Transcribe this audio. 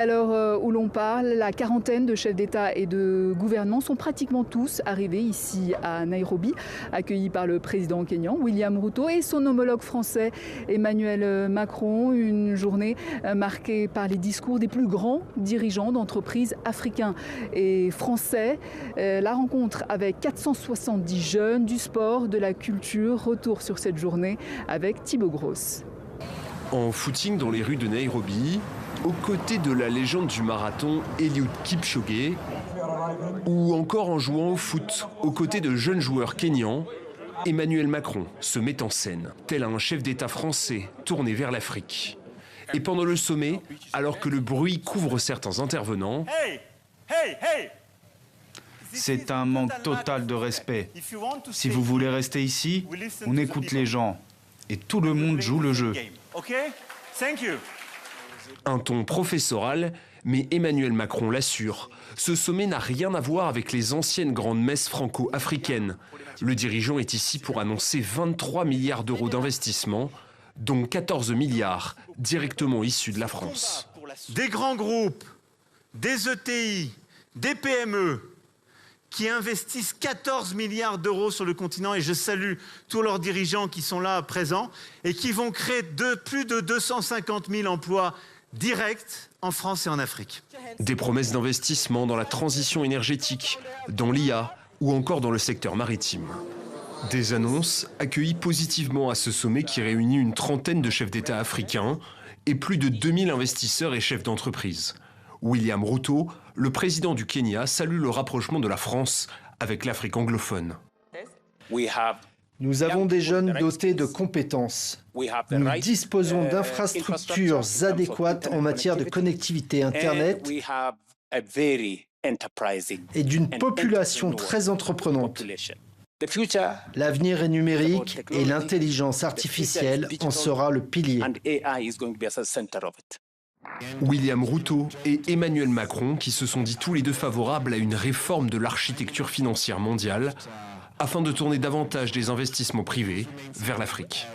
Où l'on parle, la quarantaine de chefs d'État et de gouvernement sont pratiquement tous arrivés ici à Nairobi, accueillis par le président kényan William Ruto et son homologue français Emmanuel Macron. Une journée marquée par les discours des plus grands dirigeants d'entreprises africains et français. La rencontre avec 470 jeunes du sport, de la culture. Retour sur cette journée avec Thibaut Gross. En footing dans les rues de Nairobi, aux côtés de la légende du marathon Eliud Kipchoge, ou encore en jouant au foot aux côtés de jeunes joueurs kényans, Emmanuel Macron se met en scène, tel un chef d'État français tourné vers l'Afrique. Et pendant le sommet, alors que le bruit couvre certains intervenants, c'est un manque total de respect. Si vous voulez rester ici, on écoute les gens et tout le monde joue le jeu. Un ton professoral, mais Emmanuel Macron l'assure. Ce sommet n'a rien à voir avec les anciennes grandes messes franco-africaines. Le dirigeant est ici pour annoncer 23 milliards d'euros d'investissement, dont 14 milliards directement issus de la France. Des grands groupes, des ETI, des PME qui investissent 14 milliards d'euros sur le continent, et je salue tous leurs dirigeants qui sont là présents, et qui vont créer plus de 250 000 emplois directs en France et en Afrique. Des promesses d'investissement dans la transition énergétique, dans l'IA ou encore dans le secteur maritime. Des annonces accueillies positivement à ce sommet qui réunit une trentaine de chefs d'État africains et plus de 2000 investisseurs et chefs d'entreprise. William Ruto, le président du Kenya, salue le rapprochement de la France avec l'Afrique anglophone. Nous avons des jeunes dotés de compétences. Nous disposons d'infrastructures adéquates en matière de connectivité Internet et d'une population très entreprenante. L'avenir est numérique et l'intelligence artificielle en sera le pilier. William Ruto et Emmanuel Macron qui se sont dit tous les deux favorables à une réforme de l'architecture financière mondiale afin de tourner davantage des investissements privés vers l'Afrique.